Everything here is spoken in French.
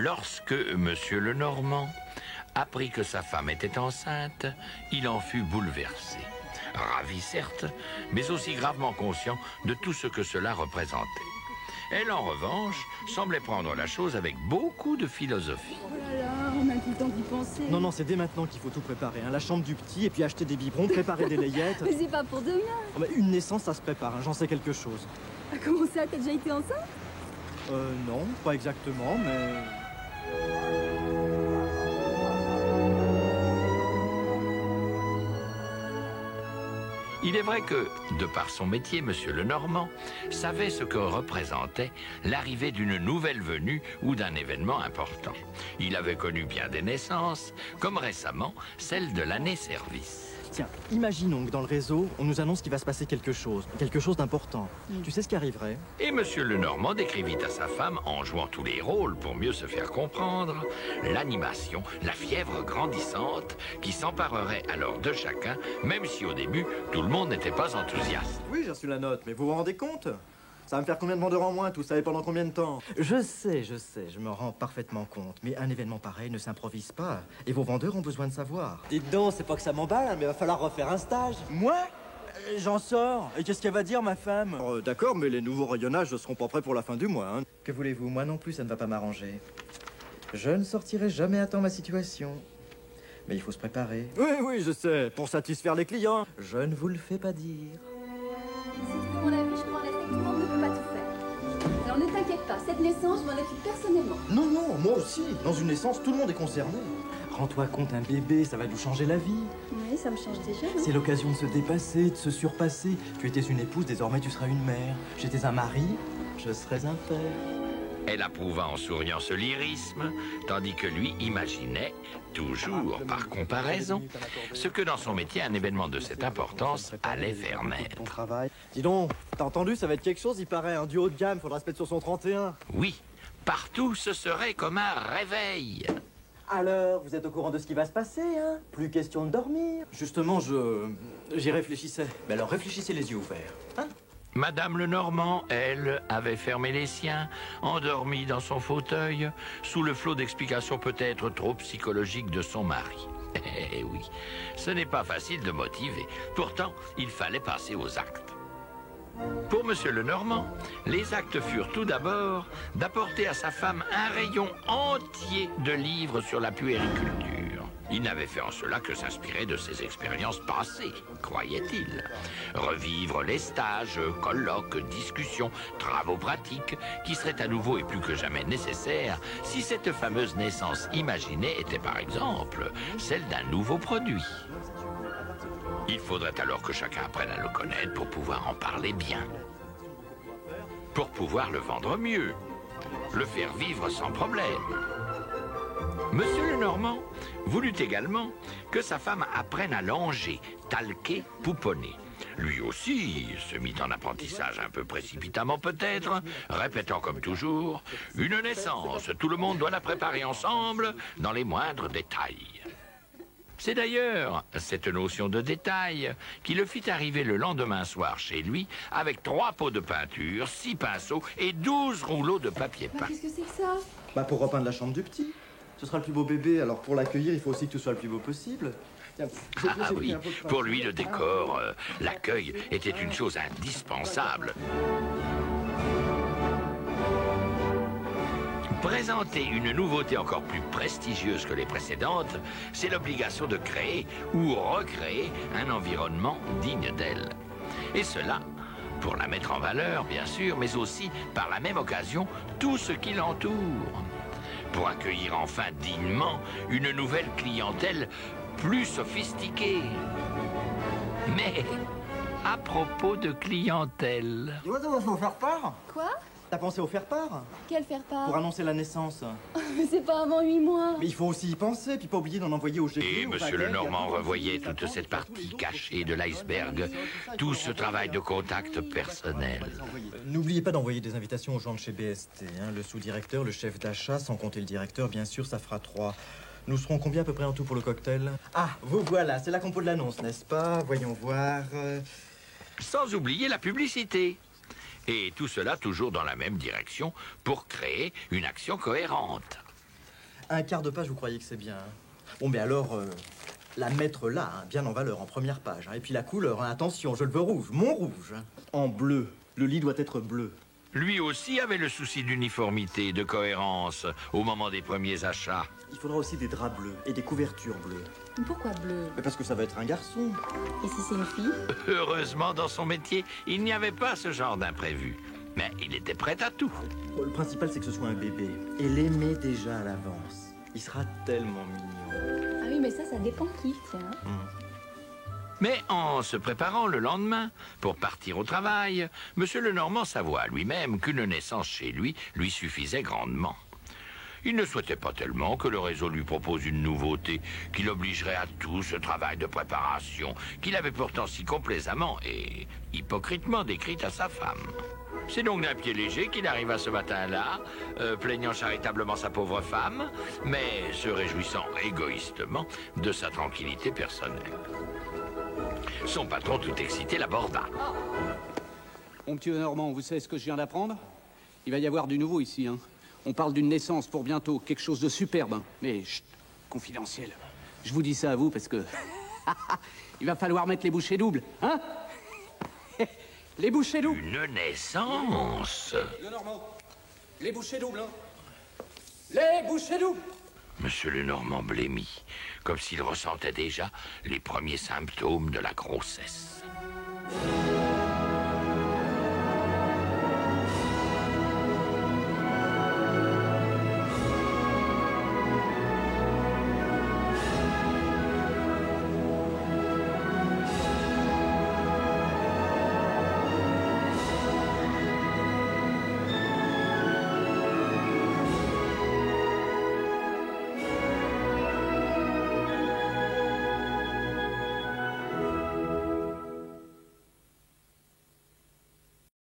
Lorsque Monsieur Lenormand apprit que sa femme était enceinte, il en fut bouleversé. Ravi certes, mais aussi gravement conscient de tout ce que cela représentait. Elle, en revanche, semblait prendre la chose avec beaucoup de philosophie. Oh là là, on a tout le temps d'y penser. Non, non, c'est dès maintenant qu'il faut tout préparer. Hein. La chambre du petit, et puis acheter des biberons, préparer des layettes. Mais c'est pas pour demain. Oh, mais une naissance, ça se prépare, hein. J'en sais quelque chose. Ah, comment ça, t'as déjà été enceinte? Non, pas exactement, mais... Il est vrai que, de par son métier, Monsieur Lenormand savait ce que représentait l'arrivée d'une nouvelle venue ou d'un événement important. Il avait connu bien des naissances, comme récemment celle de l'année service. Tiens, imaginons que dans le réseau, on nous annonce qu'il va se passer quelque chose d'important. Tu sais ce qui arriverait? Et Monsieur Lenormand décrivit à sa femme, en jouant tous les rôles pour mieux se faire comprendre, l'animation, la fièvre grandissante qui s'emparerait alors de chacun, même si au début, tout le monde n'était pas enthousiaste. Oui, j'ai reçu la note, mais vous vous rendez compte? Ça va me faire combien de vendeurs en moins, tout ça, et pendant combien de temps? Je sais, je me rends parfaitement compte. Mais un événement pareil ne s'improvise pas. Et vos vendeurs ont besoin de savoir. Dites donc, c'est pas que ça m'emballe, hein, mais il va falloir refaire un stage. Moi? J'en sors. Et qu'est-ce qu'elle va dire, ma femme? D'accord, mais les nouveaux rayonnages ne seront pas prêts pour la fin du mois, hein. Que voulez-vous? Moi non plus, ça ne va pas m'arranger. Je ne sortirai jamais à temps ma situation. Mais il faut se préparer. Oui, je sais, pour satisfaire les clients. Je ne vous le fais pas dire. C'est mon avis, je crois effectivement qu'on ne peut pas tout faire. Alors ne t'inquiète pas, cette naissance, je m'en occupe personnellement. Non, moi aussi. Dans une naissance, tout le monde est concerné. Rends-toi compte, un bébé, ça va nous changer la vie. Oui, ça me change déjà. C'est l'occasion de se dépasser, de se surpasser. Tu étais une épouse, désormais tu seras une mère. J'étais un mari, je serais un père. Elle approuva en souriant ce lyrisme, tandis que lui imaginait, toujours par comparaison, ce que dans son métier un événement de cette importance allait faire naître. Ton travail. Dis donc, t'as entendu, ça va être quelque chose, il paraît, un duo de gamme, faudra se mettre sur son 31. Oui, partout ce serait comme un réveil. Alors, vous êtes au courant de ce qui va se passer, hein? Plus question de dormir. Justement, j'y réfléchissais. Mais alors réfléchissez les yeux ouverts, hein? Madame Lenormand, elle, avait fermé les siens, endormie dans son fauteuil, sous le flot d'explications peut-être trop psychologiques de son mari. Eh oui, ce n'est pas facile de motiver. Pourtant, il fallait passer aux actes. Pour Monsieur Lenormand, les actes furent tout d'abord d'apporter à sa femme un rayon entier de livres sur la puériculture. Il n'avait fait en cela que s'inspirer de ses expériences passées, croyait-il. Revivre les stages, colloques, discussions, travaux pratiques, qui seraient à nouveau et plus que jamais nécessaires si cette fameuse naissance imaginée était par exemple celle d'un nouveau produit. Il faudrait alors que chacun apprenne à le connaître pour pouvoir en parler bien. Pour pouvoir le vendre mieux. Le faire vivre sans problème. Monsieur Lenormand voulut également que sa femme apprenne à langer, talquer, pouponner. Lui aussi se mit en apprentissage un peu précipitamment peut-être, répétant comme toujours, « Une naissance, tout le monde doit la préparer ensemble dans les moindres détails. » C'est d'ailleurs cette notion de détail qui le fit arriver le lendemain soir chez lui avec 3 pots de peinture, 6 pinceaux et 12 rouleaux de papier peint. Qu'est-ce que c'est que ça? Bah pour repeindre la chambre du petit. Ce sera le plus beau bébé, alors pour l'accueillir, il faut aussi que tout soit le plus beau possible. Tiens, Ah oui, pour lui le décor, l'accueil était une chose indispensable. Présenter une nouveauté encore plus prestigieuse que les précédentes, c'est l'obligation de créer ou recréer un environnement digne d'elle. Et cela, pour la mettre en valeur, bien sûr, mais aussi, par la même occasion, tout ce qui l'entoure. Pour accueillir enfin dignement une nouvelle clientèle plus sophistiquée. Mais, à propos de clientèle... Tu vois, ça va s'en faire part. Quoi? T'as pensé au faire-part? Quel faire-part? Pour annoncer la naissance. Mais c'est pas avant 8 mois. Mais il faut aussi y penser, puis pas oublier d'en envoyer au GP. Et Monsieur Lenormand revoyait toute cette partie cachée de l'iceberg, tout ce travail de contact personnel. N'oubliez pas d'envoyer des invitations aux gens de chez BST, hein, le sous-directeur, le chef d'achat, sans compter le directeur, bien sûr, ça fera 3. Nous serons combien à peu près en tout pour le cocktail? Ah, vous voilà, c'est la compo de l'annonce, n'est-ce pas? Voyons voir... Sans oublier la publicité. Et tout cela toujours dans la même direction pour créer une action cohérente. Un quart de page, vous croyez que c'est bien, hein? Bon, mais alors, la mettre là, hein, bien en valeur, en première page. Hein. Et puis la couleur, hein, attention, je le veux rouge, mon rouge. Hein. En bleu. Le lit doit être bleu. Lui aussi avait le souci d'uniformité, de cohérence, au moment des premiers achats. Il faudra aussi des draps bleus et des couvertures bleues. Pourquoi bleu? Mais parce que ça va être un garçon. Et si c'est une fille? Heureusement, dans son métier, il n'y avait pas ce genre d'imprévu. Mais il était prêt à tout. Bon, le principal, c'est que ce soit un bébé. Et l'aimer déjà à l'avance. Il sera tellement mignon. Ah oui, mais ça dépend qui, tiens. Mais en se préparant le lendemain pour partir au travail, M. Lenormand s'avoua lui-même qu'une naissance chez lui suffisait grandement. Il ne souhaitait pas tellement que le réseau lui propose une nouveauté qui l'obligerait à tout ce travail de préparation qu'il avait pourtant si complaisamment et hypocritement décrite à sa femme. C'est donc d'un pied léger qu'il arriva ce matin-là, plaignant charitablement sa pauvre femme, mais se réjouissant égoïstement de sa tranquillité personnelle. Son patron, tout excité, l'aborda. Mon petit Lenormand, vous savez ce que je viens d'apprendre? Il va y avoir du nouveau ici, hein. On parle d'une naissance pour bientôt, quelque chose de superbe, hein. Mais, chut, confidentiel. Je vous dis ça à vous parce que... il va falloir mettre les bouchées doubles, hein? Les bouchées doubles. Une naissance. Lenormand, les bouchées doubles, hein? Les bouchées doubles. Monsieur Lenormand blêmit, comme s'il ressentait déjà les premiers symptômes de la grossesse.